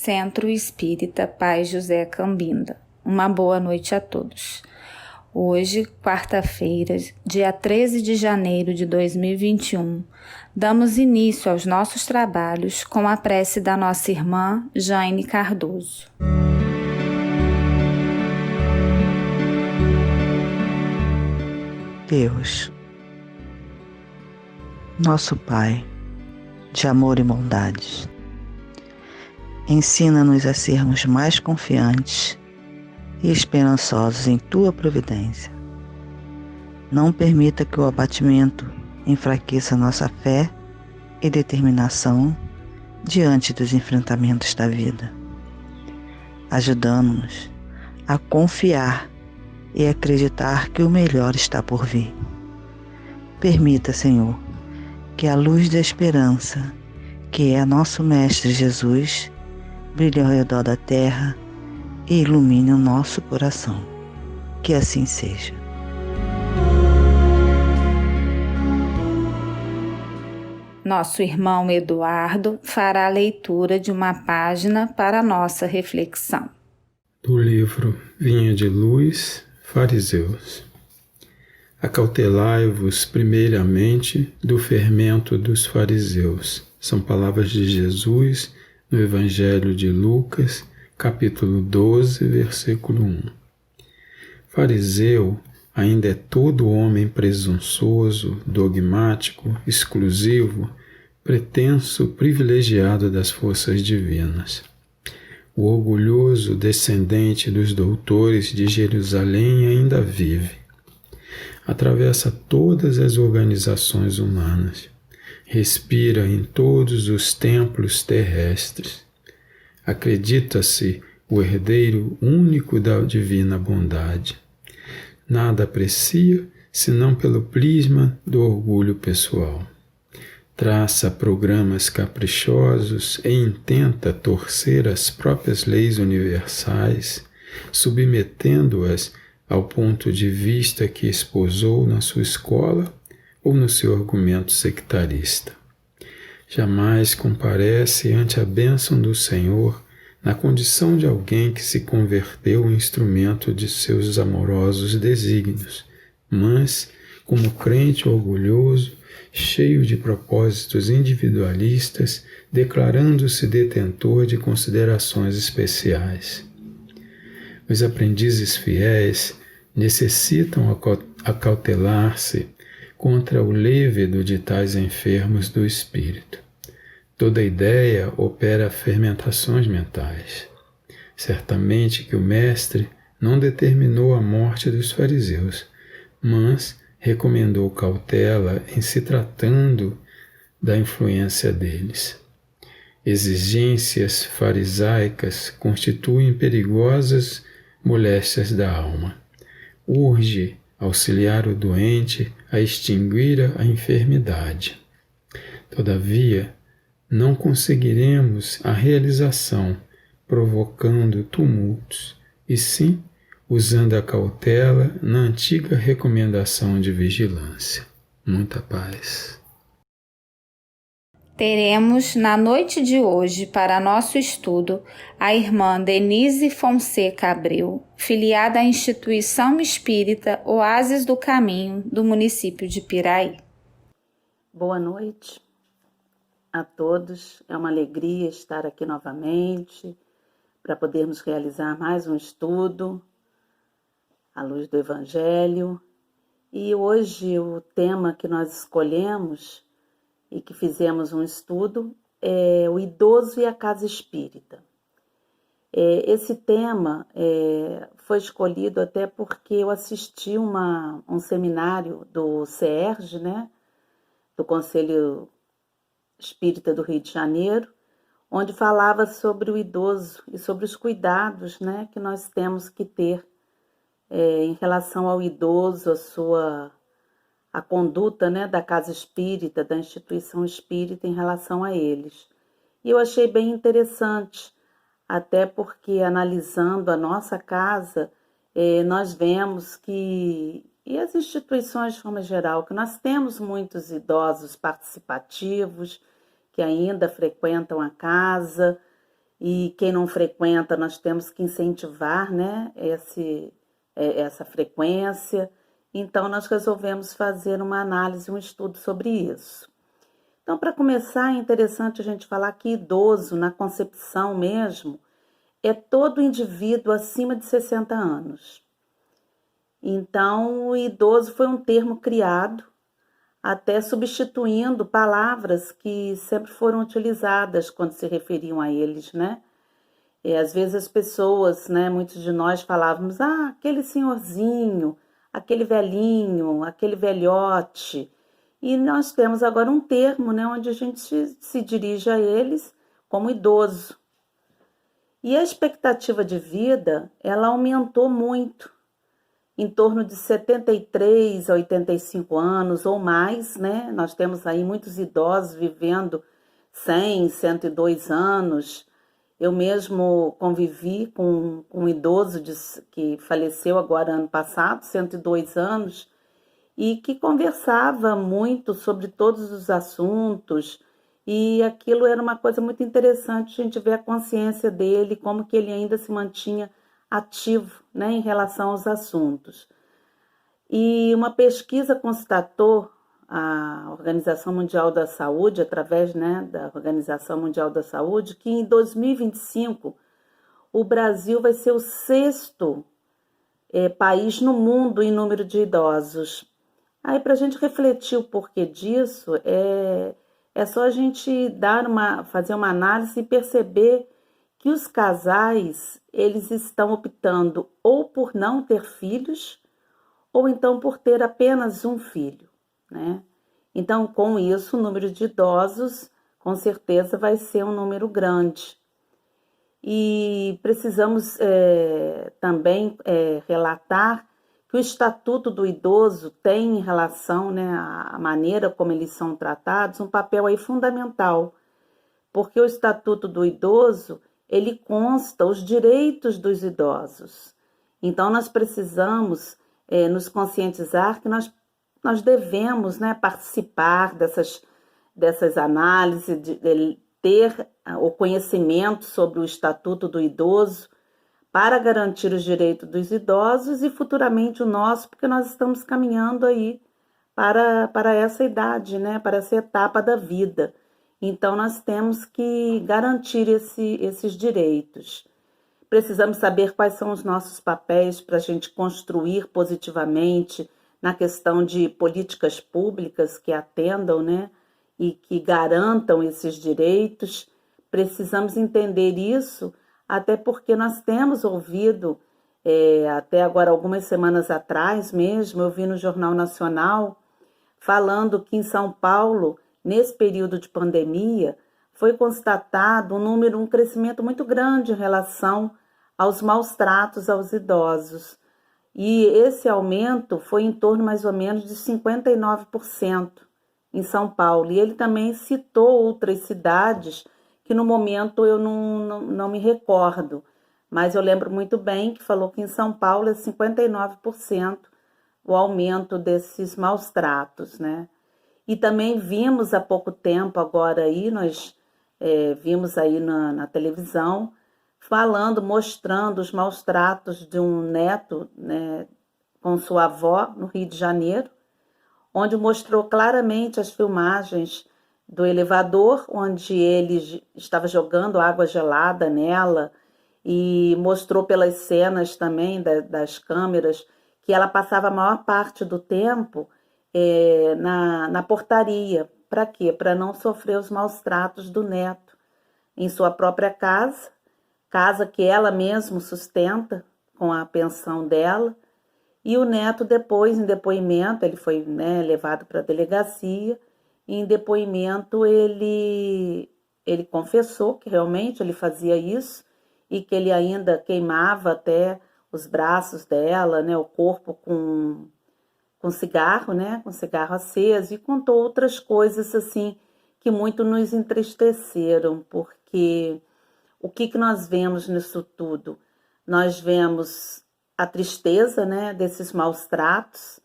Centro Espírita Pai José Cambinda. Uma boa noite a todos. Hoje, quarta-feira, dia 13 de janeiro de 2021, damos início aos nossos trabalhos com a prece da nossa irmã Jane Cardoso. Deus, nosso Pai, de amor e bondades, ensina-nos a sermos mais confiantes e esperançosos em Tua providência. Não permita que o abatimento enfraqueça nossa fé e determinação diante dos enfrentamentos da vida, ajudando-nos a confiar e acreditar que o melhor está por vir. Permita, Senhor, que a luz da esperança, que é nosso Mestre Jesus, brilhe ao redor da terra e ilumine o nosso coração. Que assim seja. Nosso irmão Eduardo fará a leitura de uma página para a nossa reflexão. Do livro Vinha de Luz, Fariseus. Acautelai-vos primeiramente do fermento dos fariseus. São palavras de Jesus no Evangelho de Lucas, capítulo 12, versículo 1. Fariseu ainda é todo homem presunçoso, dogmático, exclusivo, pretenso, privilegiado das forças divinas. O orgulhoso descendente dos doutores de Jerusalém ainda vive. Atravessa todas as organizações humanas. Respira em todos os templos terrestres. Acredita-se o herdeiro único da divina bondade. Nada aprecia senão pelo prisma do orgulho pessoal. Traça programas caprichosos e intenta torcer as próprias leis universais, submetendo-as ao ponto de vista que esposou na sua escola ou no seu argumento sectarista. Jamais comparece ante a bênção do Senhor na condição de alguém que se converteu em instrumento de seus amorosos desígnios, mas, como crente orgulhoso, cheio de propósitos individualistas, declarando-se detentor de considerações especiais. Os aprendizes fiéis necessitam acautelar-se contra o lévedo de tais enfermos do espírito. Toda ideia opera fermentações mentais. Certamente que o Mestre não determinou a morte dos fariseus, mas recomendou cautela em se tratando da influência deles. Exigências farisaicas constituem perigosas moléstias da alma. Urge auxiliar o doente a extinguir a enfermidade. Todavia, não conseguiremos a realização provocando tumultos, e sim usando a cautela na antiga recomendação de vigilância. Muita paz. Teremos na noite de hoje, para nosso estudo, a irmã Denise Fonseca Abreu, filiada à instituição espírita Oásis do Caminho, do município de Piraí. Boa noite a todos. É uma alegria estar aqui novamente para podermos realizar mais um estudo à luz do Evangelho. E hoje o tema que nós escolhemos e que fizemos um estudo é o idoso e a casa espírita. Esse tema foi escolhido até porque eu assisti um seminário do CERJ, né, do Conselho Espírita do Rio de Janeiro, onde falava sobre o idoso e sobre os cuidados, né, que nós temos que ter em relação ao idoso, a conduta, né, da casa espírita, da instituição espírita em relação a eles. E eu achei bem interessante, até porque analisando a nossa casa, nós vemos que, e as instituições de forma geral, que nós temos muitos idosos participativos, que ainda frequentam a casa, e quem não frequenta, nós temos que incentivar, né, essa frequência. Então, nós resolvemos fazer uma análise, um estudo sobre isso. Então, para começar, é interessante a gente falar que idoso, na concepção mesmo, é todo indivíduo acima de 60 anos. Então, o idoso foi um termo criado, até substituindo palavras que sempre foram utilizadas quando se referiam a eles, né? E às vezes as pessoas, né, muitos de nós falávamos, aquele senhorzinho, aquele velhinho, aquele velhote. E nós temos agora um termo, né, onde a gente se dirige a eles como idoso. E a expectativa de vida, ela aumentou muito, em torno de 73 a 85 anos ou mais, né? Nós temos aí muitos idosos vivendo 100, 102 anos. Eu mesmo convivi com um idoso que faleceu agora ano passado, 102 anos, e que conversava muito sobre todos os assuntos, e aquilo era uma coisa muito interessante, a gente ver a consciência dele, como que ele ainda se mantinha ativo, né, em relação aos assuntos. E uma pesquisa constatou, a Organização Mundial da Saúde, através, né, da Organização Mundial da Saúde, que em 2025 o Brasil vai ser o 6º país no mundo em número de idosos. Aí, para a gente refletir o porquê disso, é só a gente fazer uma análise e perceber que os casais, eles estão optando ou por não ter filhos, ou então por ter apenas um filho, né? Então, com isso, o número de idosos, com certeza, vai ser um número grande. E precisamos também relatar que o Estatuto do Idoso tem, em relação, né, à maneira como eles são tratados, um papel aí fundamental, porque o Estatuto do Idoso, ele consta os direitos dos idosos. Então, nós precisamos nos conscientizar que nós devemos, né, participar dessas análises, de ter o conhecimento sobre o Estatuto do Idoso para garantir os direitos dos idosos e futuramente o nosso, porque nós estamos caminhando aí para essa idade, né, para essa etapa da vida. Então, nós temos que garantir esses direitos. Precisamos saber quais são os nossos papéis para a gente construir positivamente na questão de políticas públicas que atendam, né, e que garantam esses direitos. Precisamos entender isso, até porque nós temos ouvido, até agora, algumas semanas atrás mesmo, eu vi no Jornal Nacional, falando que em São Paulo, nesse período de pandemia, foi constatado um crescimento muito grande em relação aos maus tratos aos idosos. E esse aumento foi em torno mais ou menos de 59% em São Paulo. E ele também citou outras cidades que no momento eu não me recordo, mas eu lembro muito bem que falou que em São Paulo é 59% o aumento desses maus tratos, né? E também vimos há pouco tempo agora aí, nós vimos aí na televisão, mostrando os maus tratos de um neto, né, com sua avó no Rio de Janeiro, onde mostrou claramente as filmagens do elevador, onde ele estava jogando água gelada nela, e mostrou pelas cenas também das câmeras que ela passava a maior parte do tempo na portaria. Para quê? Para não sofrer os maus tratos do neto em sua própria casa que ela mesma sustenta com a pensão dela. E o neto depois, em depoimento, ele foi, né, levado para a delegacia, e em depoimento ele confessou que realmente ele fazia isso e que ele ainda queimava até os braços dela, né, o corpo com cigarro, né, com cigarro aceso, e contou outras coisas assim que muito nos entristeceram, porque o que nós vemos nisso tudo? Nós vemos a tristeza, né, desses maus tratos,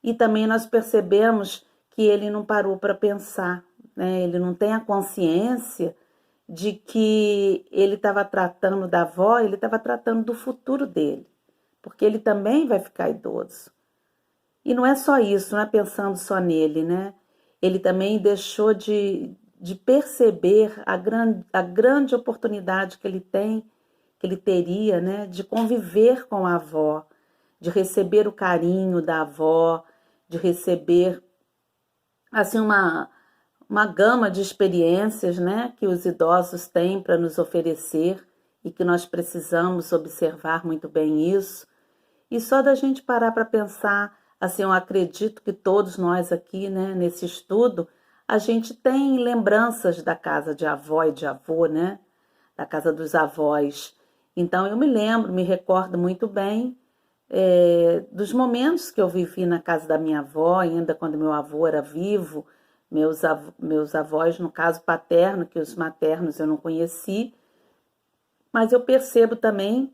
e também nós percebemos que ele não parou para pensar, né? Ele não tem a consciência de que ele estava tratando da avó, ele estava tratando do futuro dele, porque ele também vai ficar idoso. E não é só isso, não é pensando só nele, né? Ele também deixou de perceber a grande oportunidade que ele tem, que ele teria, né? De conviver com a avó, de receber o carinho da avó, de receber assim uma gama de experiências, né, que os idosos têm para nos oferecer e que nós precisamos observar muito bem isso. E só da gente parar para pensar, assim, eu acredito que todos nós aqui, né, nesse estudo, a gente tem lembranças da casa de avó e de avô, né, da casa dos avós. Então eu me lembro, me recordo muito bem dos momentos que eu vivi na casa da minha avó, ainda quando meu avô era vivo, meus avós, no caso paterno, que os maternos eu não conheci, mas eu percebo também,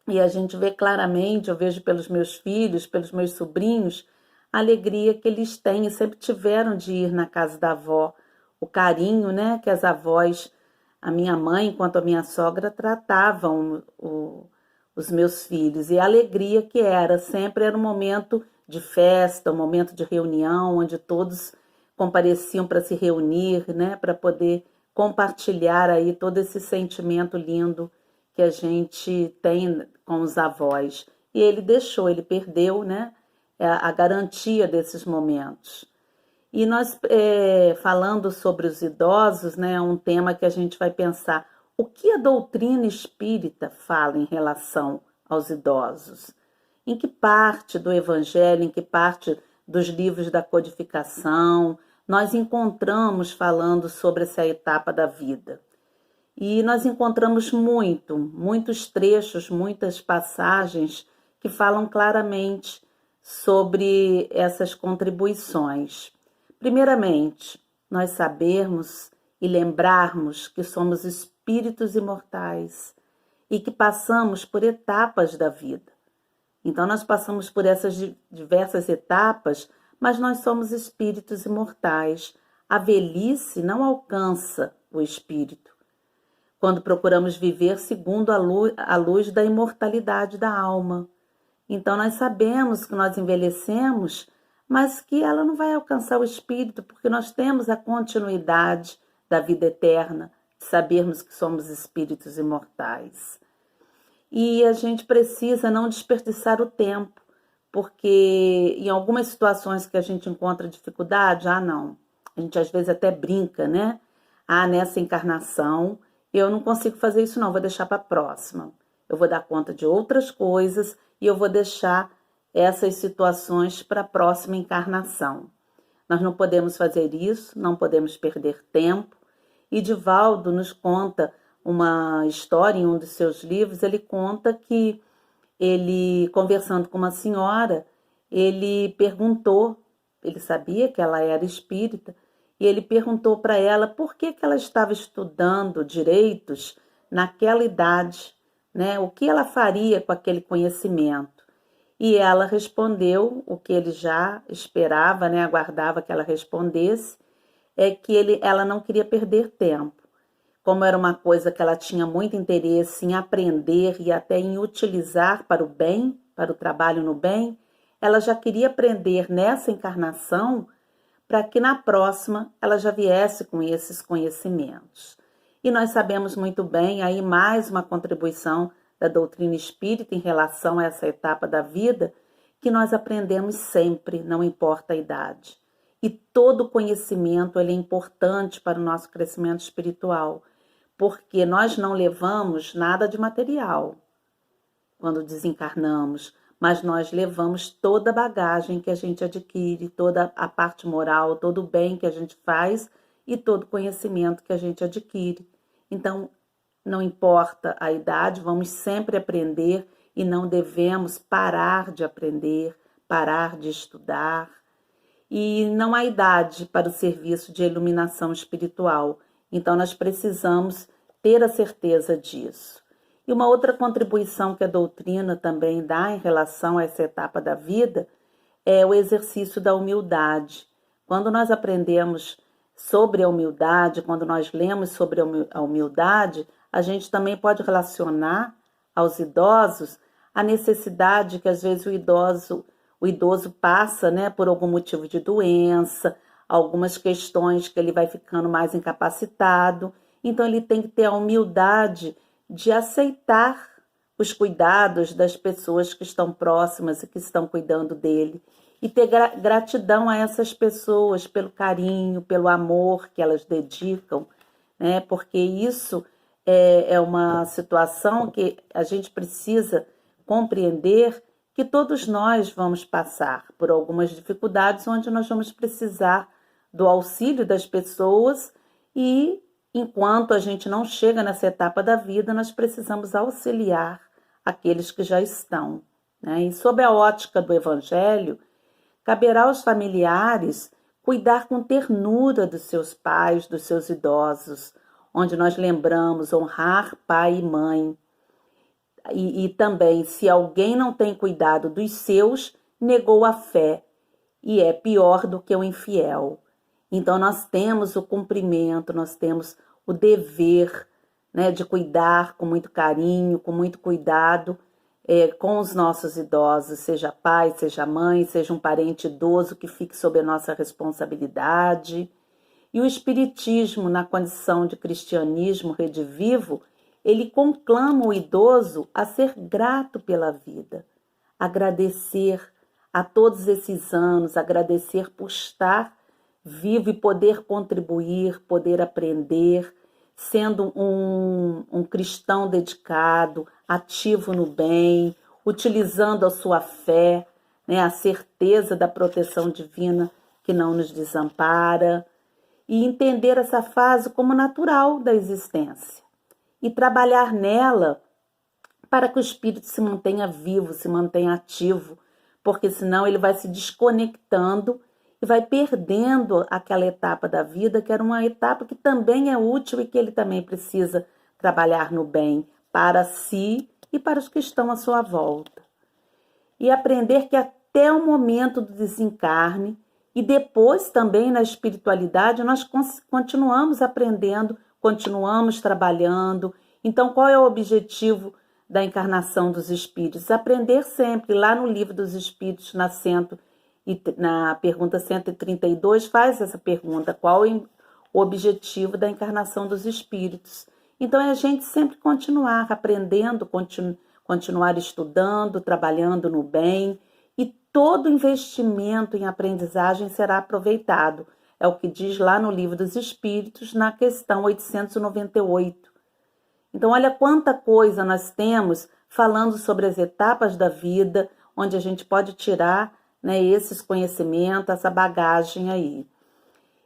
e a gente vê claramente, eu vejo pelos meus filhos, pelos meus sobrinhos, a alegria que eles têm e sempre tiveram de ir na casa da avó, o carinho, né, que as avós, a minha mãe, enquanto a minha sogra, tratavam os meus filhos, e a alegria que era, sempre era um momento de festa, um momento de reunião, onde todos compareciam para se reunir, né, para poder compartilhar aí todo esse sentimento lindo que a gente tem com os avós. E ele deixou, ele perdeu, né, a garantia desses momentos. E nós, falando sobre os idosos, né, é um tema que a gente vai pensar o que a doutrina espírita fala em relação aos idosos. Em que parte do Evangelho, em que parte dos livros da codificação, nós encontramos falando sobre essa etapa da vida. E nós encontramos muitos trechos, muitas passagens que falam claramente sobre essas contribuições. Primeiramente, nós sabermos e lembrarmos que somos espíritos imortais e que passamos por etapas da vida. Então, nós passamos por essas diversas etapas, mas nós somos espíritos imortais. A velhice não alcança o espírito, quando procuramos viver segundo a luz da imortalidade da alma. Então, nós sabemos que nós envelhecemos, mas que ela não vai alcançar o espírito, porque nós temos a continuidade da vida eterna, de sabermos que somos espíritos imortais. E a gente precisa não desperdiçar o tempo, porque em algumas situações que a gente encontra dificuldade, não. A gente às vezes até brinca, né? Nessa encarnação, eu não consigo fazer isso não, vou deixar para a próxima. Eu vou dar conta de outras coisas e eu vou deixar essas situações para a próxima encarnação. Nós não podemos fazer isso, não podemos perder tempo. E Divaldo nos conta uma história em um dos seus livros, ele conta que ele, conversando com uma senhora, ele perguntou, ele sabia que ela era espírita, e ele perguntou para ela por que ela estava estudando direitos naquela idade, né? O que ela faria com aquele conhecimento. E ela respondeu o que ele já esperava, né? Aguardava que ela respondesse, é que ela não queria perder tempo. Como era uma coisa que ela tinha muito interesse em aprender e até em utilizar para o bem, para o trabalho no bem, ela já queria aprender nessa encarnação para que na próxima ela já viesse com esses conhecimentos. E nós sabemos muito bem, aí mais uma contribuição da doutrina espírita em relação a essa etapa da vida, que nós aprendemos sempre, não importa a idade. E todo conhecimento ele é importante para o nosso crescimento espiritual, porque nós não levamos nada de material quando desencarnamos, mas nós levamos toda a bagagem que a gente adquire, toda a parte moral, todo o bem que a gente faz e todo o conhecimento que a gente adquire. Então, não importa a idade, vamos sempre aprender e não devemos parar de aprender, parar de estudar. E não há idade para o serviço de iluminação espiritual. Então, nós precisamos ter a certeza disso. E uma outra contribuição que a doutrina também dá em relação a essa etapa da vida é o exercício da humildade. Quando nós aprendemos sobre a humildade, quando nós lemos sobre a humildade, a gente também pode relacionar aos idosos a necessidade que às vezes o idoso passa, né, por algum motivo de doença, algumas questões que ele vai ficando mais incapacitado. Então ele tem que ter a humildade de aceitar os cuidados das pessoas que estão próximas e que estão cuidando dele. E ter gratidão a essas pessoas pelo carinho, pelo amor que elas dedicam, né? Porque isso é uma situação que a gente precisa compreender que todos nós vamos passar por algumas dificuldades onde nós vamos precisar do auxílio das pessoas e, enquanto a gente não chega nessa etapa da vida, nós precisamos auxiliar aqueles que já estão, né? E sob a ótica do Evangelho, caberá aos familiares cuidar com ternura dos seus pais, dos seus idosos, onde nós lembramos honrar pai e mãe. E também, se alguém não tem cuidado dos seus, negou a fé e é pior do que o infiel. Então nós temos o cumprimento, nós temos o dever, né, de cuidar com muito carinho, com muito cuidado com os nossos idosos, seja pai, seja mãe, seja um parente idoso que fique sob a nossa responsabilidade. E o Espiritismo, na condição de cristianismo redivivo, ele conclama o idoso a ser grato pela vida, agradecer a todos esses anos, agradecer por estar vivo e poder contribuir, poder aprender, sendo um cristão dedicado, ativo no bem, utilizando a sua fé, né, a certeza da proteção divina que não nos desampara, e entender essa fase como natural da existência e trabalhar nela para que o espírito se mantenha vivo, se mantenha ativo, porque senão ele vai se desconectando e vai perdendo aquela etapa da vida, que era uma etapa que também é útil e que ele também precisa trabalhar no bem para si e para os que estão à sua volta. E aprender que até o momento do desencarne e depois também na espiritualidade nós continuamos aprendendo, continuamos trabalhando. Então qual é o objetivo da encarnação dos espíritos? Aprender sempre. Lá no Livro dos Espíritos, na pergunta 132, faz essa pergunta: qual é o objetivo da encarnação dos espíritos? Então é a gente sempre continuar aprendendo, continuar estudando, trabalhando no bem, e todo investimento em aprendizagem será aproveitado. É o que diz lá no Livro dos Espíritos, na questão 898. Então olha quanta coisa nós temos falando sobre as etapas da vida, onde a gente pode tirar, né, esses conhecimentos, essa bagagem aí.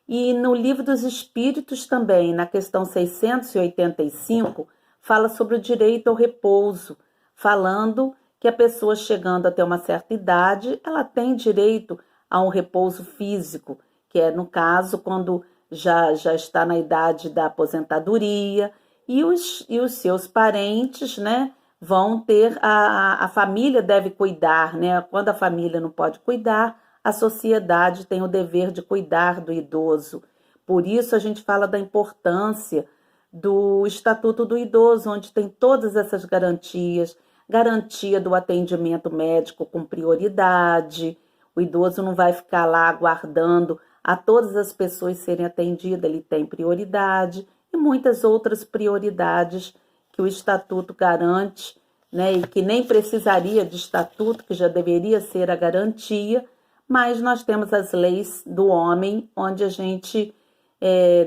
E no Livro dos Espíritos também, na questão 685, fala sobre o direito ao repouso, falando que a pessoa chegando até uma certa idade, ela tem direito a um repouso físico, que é, no caso, quando já está na idade da aposentadoria, e os seus parentes, né, vão ter, a família deve cuidar, né? Quando a família não pode cuidar, a sociedade tem o dever de cuidar do idoso. Por isso a gente fala da importância do Estatuto do Idoso, onde tem todas essas garantias, garantia do atendimento médico com prioridade. O idoso não vai ficar lá aguardando a todas as pessoas serem atendidas, ele tem prioridade e muitas outras prioridades que o Estatuto garante, né, e que nem precisaria de estatuto, que já deveria ser a garantia, mas nós temos as leis do homem, onde a gente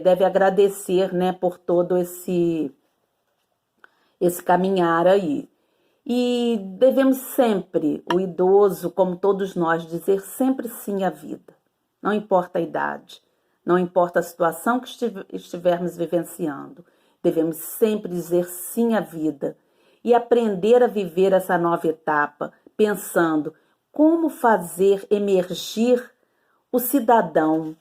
deve agradecer, né, por todo esse caminhar aí. E devemos sempre, o idoso, como todos nós, dizer sempre sim à vida. Não importa a idade, não importa a situação que estivermos vivenciando. Devemos sempre dizer sim à vida e aprender a viver essa nova etapa, pensando como fazer emergir o cidadão,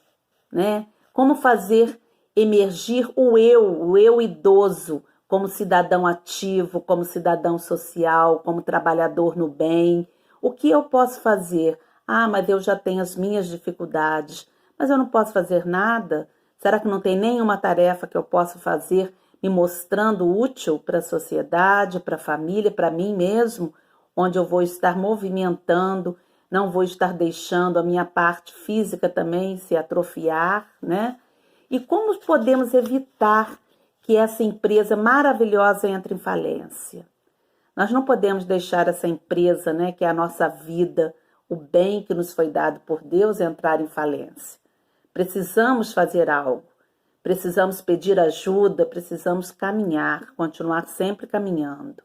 né? Como fazer emergir o eu idoso, como cidadão ativo, como cidadão social, como trabalhador no bem. O que eu posso fazer? Ah, mas eu já tenho as minhas dificuldades. Mas eu não posso fazer nada Será que não tem nenhuma tarefa que eu possa fazer me mostrando útil para a sociedade, para a família, para mim mesmo, onde eu vou estar movimentando, não vou estar deixando a minha parte física também se atrofiar, né? E como podemos evitar que essa empresa maravilhosa entre em falência? Nós não podemos deixar essa empresa, né, que é a nossa vida, o bem que nos foi dado por Deus, entrar em falência. Precisamos fazer algo, precisamos pedir ajuda, precisamos caminhar, continuar sempre caminhando.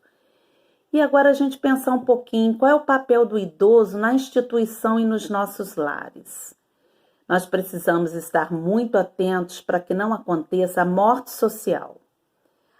E agora a gente pensar um pouquinho qual é o papel do idoso na instituição e nos nossos lares. Nós precisamos estar muito atentos para que não aconteça a morte social.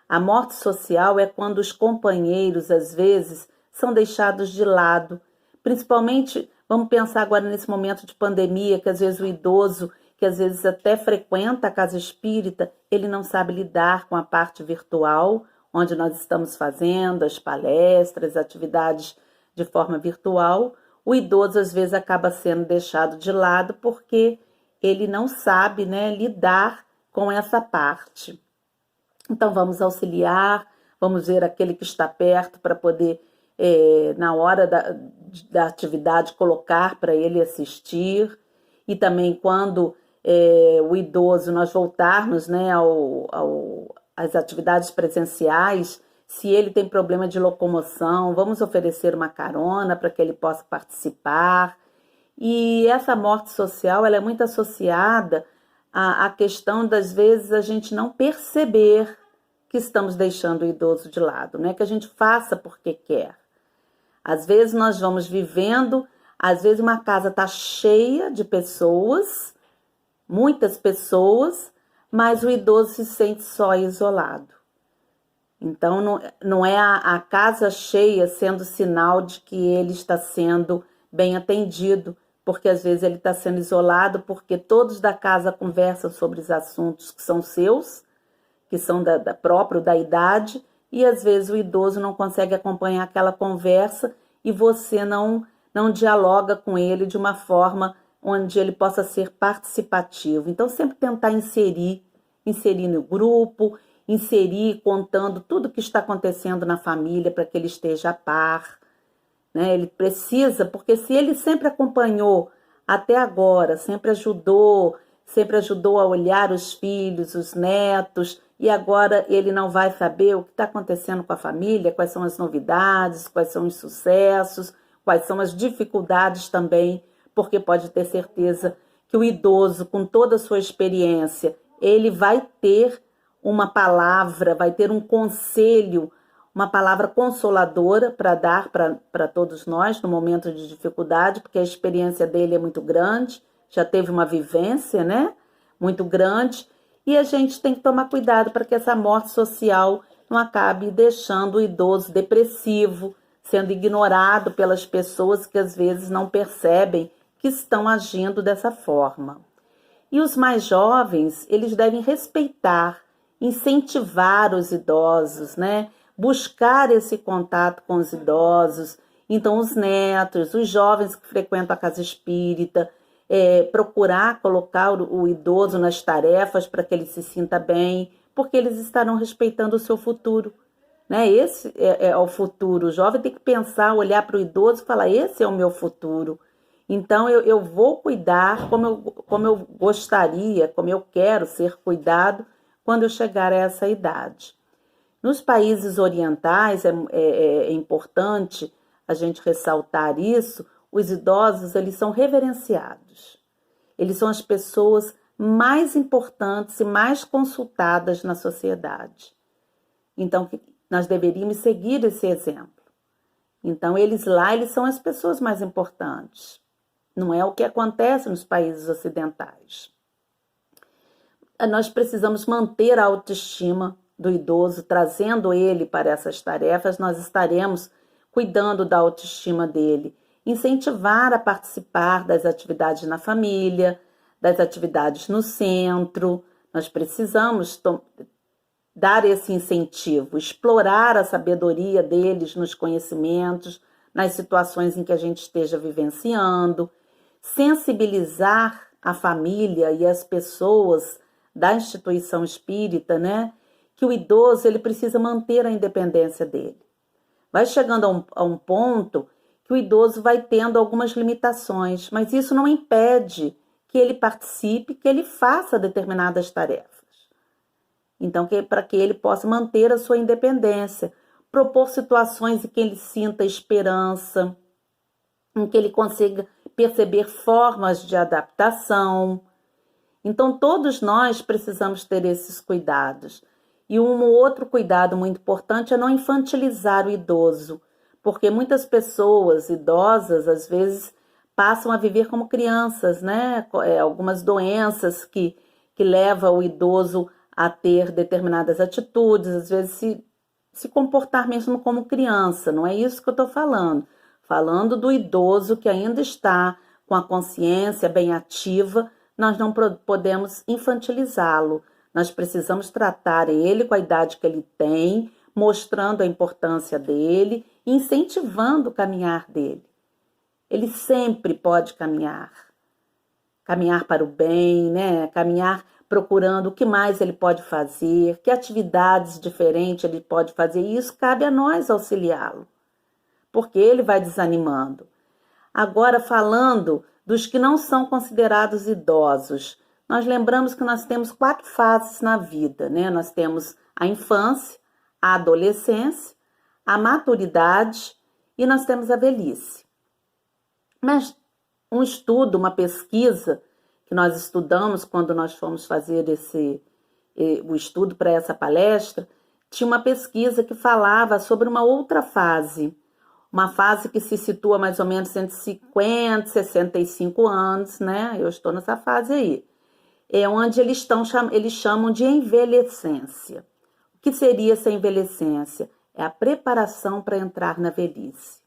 A morte social é quando os companheiros, às vezes, são deixados de lado. Principalmente, vamos pensar agora nesse momento de pandemia, que às vezes o idoso, que às vezes até frequenta a casa espírita, ele não sabe lidar com a parte virtual, onde nós estamos fazendo as palestras, atividades de forma virtual. O idoso, às vezes, acaba sendo deixado de lado porque ele não sabe, né, lidar com essa parte. Então, vamos auxiliar, vamos ver aquele que está perto para poder, na hora da atividade, colocar para ele assistir. E também quando o idoso, nós voltarmos, né, às atividades presenciais, se ele tem problema de locomoção, vamos oferecer uma carona para que ele possa participar. E essa morte social, ela é muito associada a questão das vezes a gente não perceber que estamos deixando o idoso de lado, não é que a gente faça porque quer. Às vezes nós vamos vivendo, às vezes uma casa está cheia de pessoas, muitas pessoas, mas o idoso se sente só e isolado. Então não é a casa cheia sendo sinal de que ele está sendo bem atendido, porque às vezes ele está sendo isolado, porque todos da casa conversam sobre os assuntos que são seus, que são próprio da idade, e às vezes o idoso não consegue acompanhar aquela conversa e você não dialoga com ele de uma forma onde ele possa ser participativo. Então, sempre tentar inserir no grupo, inserir contando tudo o que está acontecendo na família para que ele esteja a par. Né? Ele precisa, porque se ele sempre acompanhou até agora, sempre ajudou a olhar os filhos, os netos, e agora ele não vai saber o que está acontecendo com a família, quais são as novidades, quais são os sucessos, quais são as dificuldades também, porque pode ter certeza que o idoso, com toda a sua experiência, ele vai ter uma palavra, vai ter um conselho, uma palavra consoladora para dar para todos nós no momento de dificuldade, porque a experiência dele é muito grande, já teve uma vivência, né, muito grande, e a gente tem que tomar cuidado para que essa morte social não acabe deixando o idoso depressivo, sendo ignorado pelas pessoas que às vezes não percebem que estão agindo dessa forma. E os mais jovens, eles devem respeitar, incentivar os idosos, né? Buscar esse contato com os idosos. Então, os netos, os jovens que frequentam a casa espírita, procurar colocar o idoso nas tarefas para que ele se sinta bem, porque eles estarão respeitando o seu futuro. Né? Esse é o futuro. O jovem tem que pensar, olhar para o idoso e falar, esse é o meu futuro. Então, eu vou cuidar como eu gostaria, como eu quero ser cuidado quando eu chegar a essa idade. Nos países orientais, é importante a gente ressaltar isso, os idosos, eles são reverenciados. Eles são as pessoas mais importantes e mais consultadas na sociedade. Então, nós deveríamos seguir esse exemplo. Então, eles são as pessoas mais importantes. Não é o que acontece nos países ocidentais. Nós precisamos manter a autoestima do idoso, trazendo ele para essas tarefas, nós estaremos cuidando da autoestima dele. Incentivar a participar das atividades na família, das atividades no centro. Nós precisamos dar esse incentivo, explorar a sabedoria deles nos conhecimentos, nas situações em que a gente esteja vivenciando, sensibilizar a família e as pessoas da instituição espírita, né? Que o idoso ele precisa manter a independência dele. Vai chegando a um ponto que o idoso vai tendo algumas limitações, mas isso não impede que ele participe, que ele faça determinadas tarefas. Então, para que ele possa manter a sua independência, propor situações em que ele sinta esperança, em que ele consiga perceber formas de adaptação. Então, todos nós precisamos ter esses cuidados. E um outro cuidado muito importante é não infantilizar o idoso, porque muitas pessoas idosas, às vezes, passam a viver como crianças, né? Algumas doenças que levam o idoso a ter determinadas atitudes, às vezes se comportar mesmo como criança. Não é isso que eu estou falando. Falando do idoso que ainda está com a consciência bem ativa, nós não podemos infantilizá-lo. Nós precisamos tratar ele com a idade que ele tem, mostrando a importância dele, incentivando o caminhar dele. Ele sempre pode caminhar para o bem, né? Caminhar procurando o que mais ele pode fazer, que atividades diferentes ele pode fazer, e isso cabe a nós auxiliá-lo, porque ele vai desanimando. Agora, falando dos que não são considerados idosos, nós lembramos que nós temos 4 fases na vida, né? Nós temos a infância, a adolescência, a maturidade e nós temos a velhice. Mas um estudo, uma pesquisa que nós estudamos quando nós fomos fazer o estudo para essa palestra, tinha uma pesquisa que falava sobre uma outra fase, uma fase que se situa mais ou menos entre 50 e 65 anos, né? Eu estou nessa fase aí. É onde eles chamam de envelhecência. O que seria essa envelhecência? É a preparação para entrar na velhice.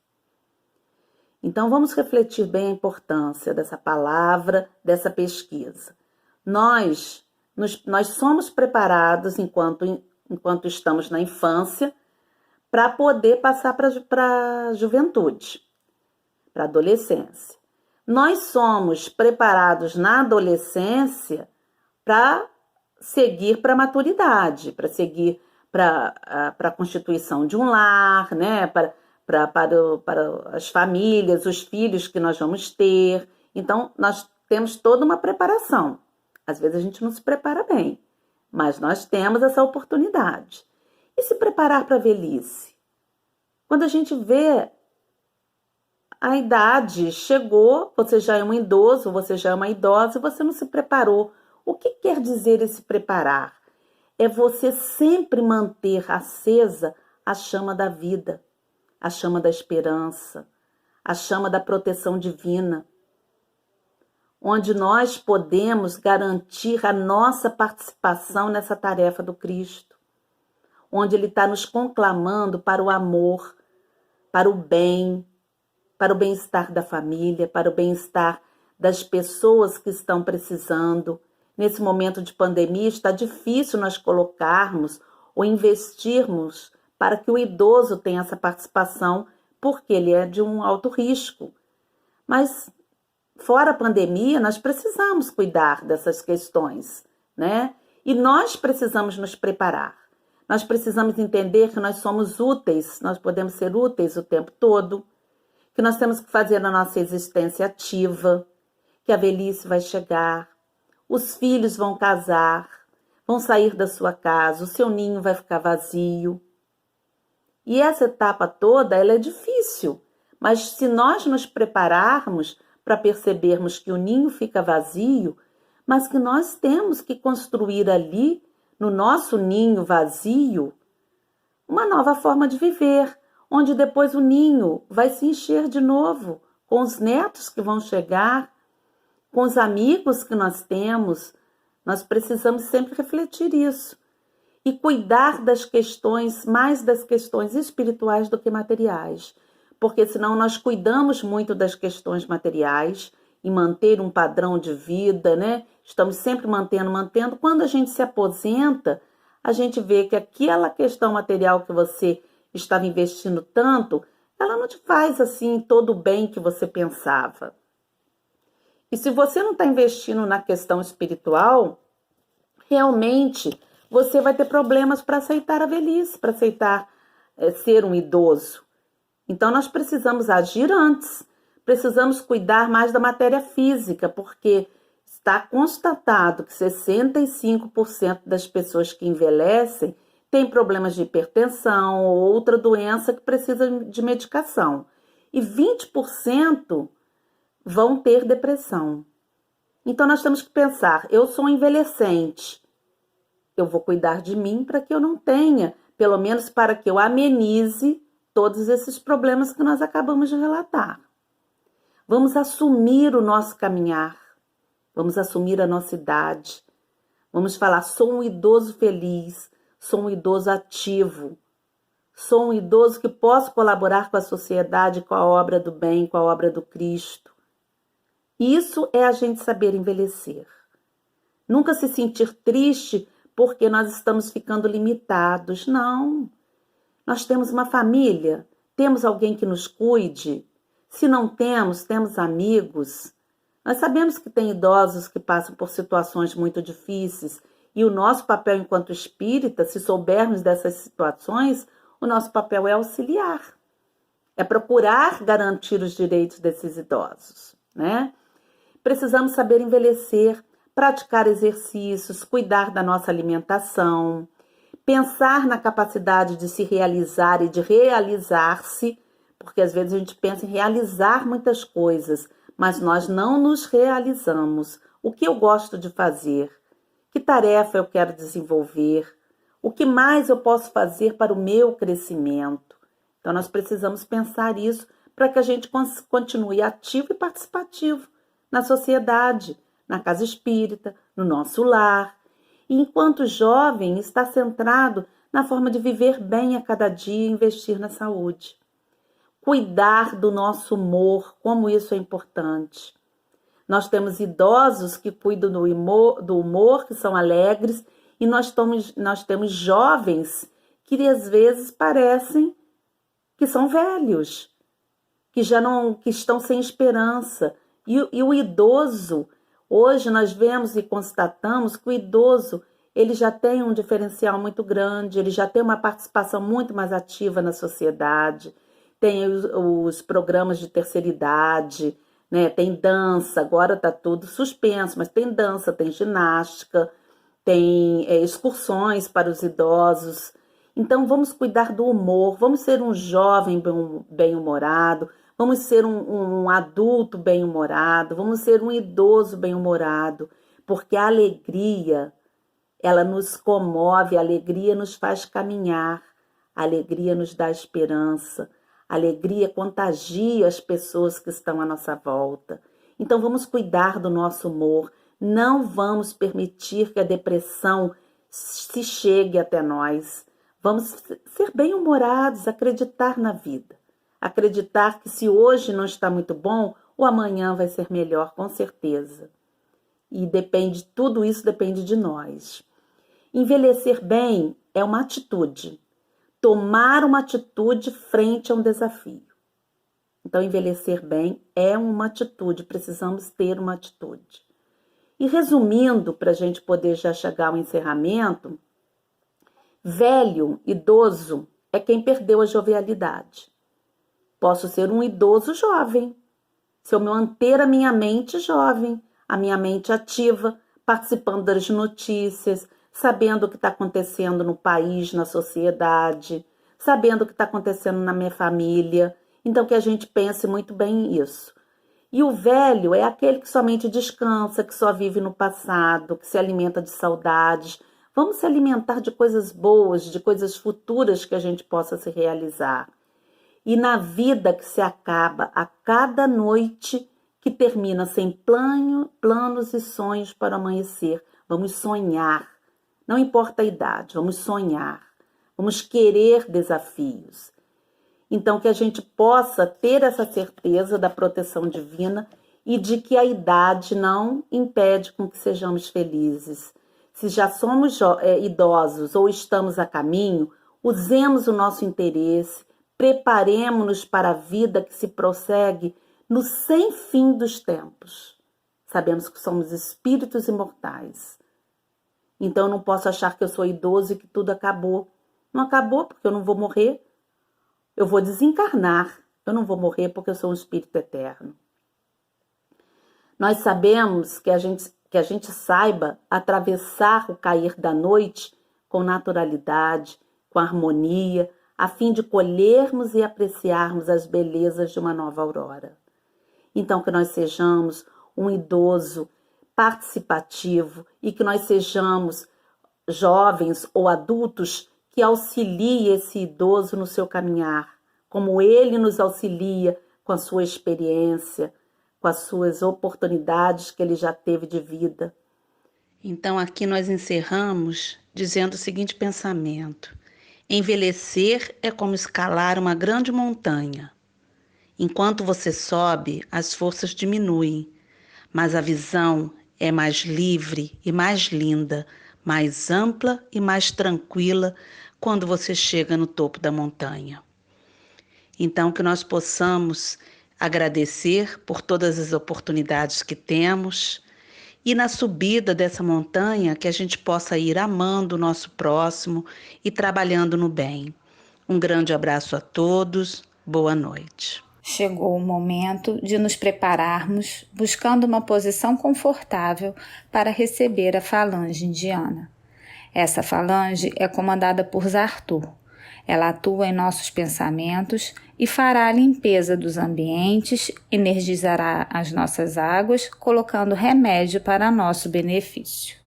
Então, vamos refletir bem a importância dessa palavra, dessa pesquisa. Nós somos preparados enquanto estamos na infância para poder passar para a juventude, para a adolescência. Nós somos preparados na adolescência para seguir para a maturidade, para seguir para a constituição de um lar, né? para as famílias, os filhos que nós vamos ter. Então, nós temos toda uma preparação. Às vezes a gente não se prepara bem, mas nós temos essa oportunidade. E se preparar para a velhice? Quando a gente vê a idade chegou, você já é um idoso, você já é uma idosa, você não se preparou. O que quer dizer esse preparar? É você sempre manter acesa a chama da vida, a chama da esperança, a chama da proteção divina, onde nós podemos garantir a nossa participação nessa tarefa do Cristo, onde Ele está nos conclamando para o amor, para o bem, para o bem-estar da família, para o bem-estar das pessoas que estão precisando. Nesse momento de pandemia está difícil nós colocarmos ou investirmos para que o idoso tenha essa participação, porque ele é de um alto risco. Mas, fora a pandemia, nós precisamos cuidar dessas questões, né? E nós precisamos nos preparar. Nós precisamos entender que nós somos úteis, nós podemos ser úteis o tempo todo, que nós temos que fazer a nossa existência ativa, que a velhice vai chegar, os filhos vão casar, vão sair da sua casa, o seu ninho vai ficar vazio. E essa etapa toda, ela é difícil, mas se nós nos prepararmos para percebermos que o ninho fica vazio, mas que nós temos que construir ali, no nosso ninho vazio, uma nova forma de viver, onde depois o ninho vai se encher de novo, com os netos que vão chegar, com os amigos que nós temos. Nós precisamos sempre refletir isso e cuidar das questões, mais das questões espirituais do que materiais, porque senão nós cuidamos muito das questões materiais e manter um padrão de vida, né? Estamos sempre mantendo. Quando a gente se aposenta, a gente vê que aquela questão material que você estava investindo tanto, ela não te faz assim todo o bem que você pensava. E se você não está investindo na questão espiritual, realmente você vai ter problemas para aceitar a velhice, para aceitar ser um idoso. Então nós precisamos agir antes, precisamos cuidar mais da matéria física, porque está constatado que 65% das pessoas que envelhecem têm problemas de hipertensão ou outra doença que precisa de medicação. E 20% vão ter depressão. Então nós temos que pensar, eu sou um envelhecente, eu vou cuidar de mim para que eu não tenha, pelo menos para que eu amenize todos esses problemas que nós acabamos de relatar. Vamos assumir o nosso caminhar, vamos assumir a nossa idade, vamos falar, sou um idoso feliz, sou um idoso ativo, sou um idoso que posso colaborar com a sociedade, com a obra do bem, com a obra do Cristo. Isso é a gente saber envelhecer. Nunca se sentir triste porque nós estamos ficando limitados. Não. Nós temos uma família, temos alguém que nos cuide. Se não temos, temos amigos. Nós sabemos que tem idosos que passam por situações muito difíceis e o nosso papel enquanto espírita, se soubermos dessas situações, o nosso papel é auxiliar. É procurar garantir os direitos desses idosos, né? Precisamos saber envelhecer, praticar exercícios, cuidar da nossa alimentação, pensar na capacidade de se realizar e de realizar-se, porque às vezes a gente pensa em realizar muitas coisas, mas nós não nos realizamos. O que eu gosto de fazer? Que tarefa eu quero desenvolver? O que mais eu posso fazer para o meu crescimento? Então nós precisamos pensar isso para que a gente continue ativo e participativo na sociedade, na casa espírita, no nosso lar. E enquanto jovem, está centrado na forma de viver bem a cada dia e investir na saúde. Cuidar do nosso humor, como isso é importante. Nós temos idosos que cuidam do humor, que são alegres, e nós temos jovens que às vezes parecem que são velhos, que estão sem esperança. E o idoso, hoje nós vemos e constatamos que o idoso ele já tem um diferencial muito grande, ele já tem uma participação muito mais ativa na sociedade, tem os programas de terceira idade, né? Tem dança, agora está tudo suspenso, mas tem dança, tem ginástica, tem excursões para os idosos. Então vamos cuidar do humor, vamos ser um jovem bem-humorado, vamos ser um adulto bem-humorado, vamos ser um idoso bem-humorado, porque a alegria, ela nos comove, a alegria nos faz caminhar, a alegria nos dá esperança, a alegria contagia as pessoas que estão à nossa volta. Então vamos cuidar do nosso humor, não vamos permitir que a depressão se chegue até nós. Vamos ser bem-humorados, acreditar na vida. Acreditar que se hoje não está muito bom, o amanhã vai ser melhor, com certeza. E tudo isso depende de nós. Envelhecer bem é uma atitude. Tomar uma atitude frente a um desafio. Então, envelhecer bem é uma atitude, precisamos ter uma atitude. E resumindo, para a gente poder já chegar ao encerramento, velho, idoso, é quem perdeu a jovialidade. Posso ser um idoso jovem, se eu manter a minha mente jovem, a minha mente ativa, participando das notícias, sabendo o que está acontecendo no país, na sociedade, sabendo o que está acontecendo na minha família. Então, que a gente pense muito bem isso. E o velho é aquele que somente descansa, que só vive no passado, que se alimenta de saudades. Vamos se alimentar de coisas boas, de coisas futuras que a gente possa se realizar. E na vida que se acaba a cada noite que termina sem planos e sonhos para o amanhecer, vamos sonhar. Não importa a idade, vamos sonhar. Vamos querer desafios. Então, que a gente possa ter essa certeza da proteção divina e de que a idade não impede com que sejamos felizes. Se já somos idosos ou estamos a caminho, usemos o nosso interesse, preparemo-nos para a vida que se prossegue no sem fim dos tempos. Sabemos que somos espíritos imortais. Então eu não posso achar que eu sou idoso e que tudo acabou. Não acabou porque eu não vou morrer. Eu vou desencarnar. Eu não vou morrer porque eu sou um espírito eterno. Nós sabemos que a gente saiba atravessar o cair da noite com naturalidade, com harmonia, a fim de colhermos e apreciarmos as belezas de uma nova aurora. Então, que nós sejamos um idoso participativo e que nós sejamos jovens ou adultos que auxiliem esse idoso no seu caminhar, como ele nos auxilia com a sua experiência, com as suas oportunidades que ele já teve de vida. Então, aqui nós encerramos dizendo o seguinte pensamento: envelhecer é como escalar uma grande montanha. Enquanto você sobe, as forças diminuem, mas a visão é mais livre e mais linda, mais ampla e mais tranquila quando você chega no topo da montanha. Então, que nós possamos agradecer por todas as oportunidades que temos e na subida dessa montanha que a gente possa ir amando o nosso próximo e trabalhando no bem. Um grande abraço a todos, boa noite. Chegou o momento de nos prepararmos, buscando uma posição confortável para receber a falange indiana. Essa falange é comandada por Zartur. Ela atua em nossos pensamentos e fará a limpeza dos ambientes, energizará as nossas águas, colocando remédio para nosso benefício.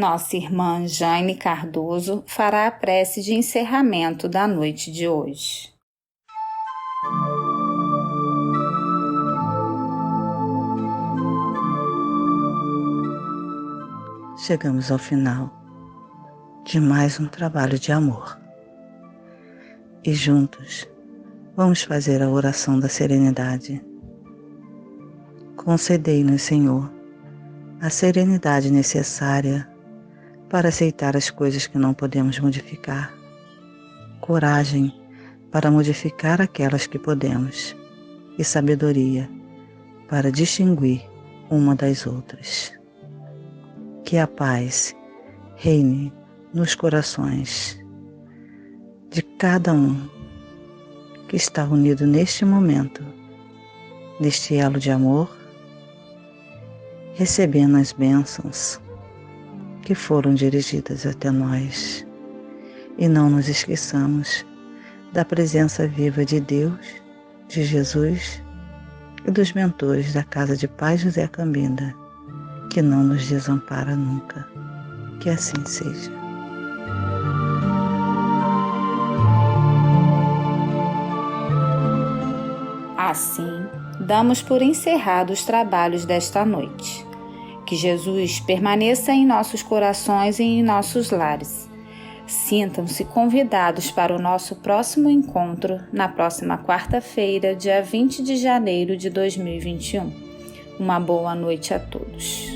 Nossa irmã Jane Cardoso fará a prece de encerramento da noite de hoje. Chegamos ao final de mais um trabalho de amor. E juntos vamos fazer a oração da serenidade. Concedei-nos, Senhor, a serenidade necessária para aceitar as coisas que não podemos modificar, coragem para modificar aquelas que podemos e sabedoria para distinguir uma das outras. Que a paz reine nos corações de cada um que está unido neste momento, neste elo de amor, recebendo as bênçãos que foram dirigidas até nós. E não nos esqueçamos da presença viva de Deus, de Jesus e dos mentores da Casa de Pai José Cambinda, que não nos desampara nunca. Que assim seja. Assim, damos por encerrados os trabalhos desta noite. Que Jesus permaneça em nossos corações e em nossos lares. Sintam-se convidados para o nosso próximo encontro na próxima quarta-feira, dia 20 de janeiro de 2021. Uma boa noite a todos.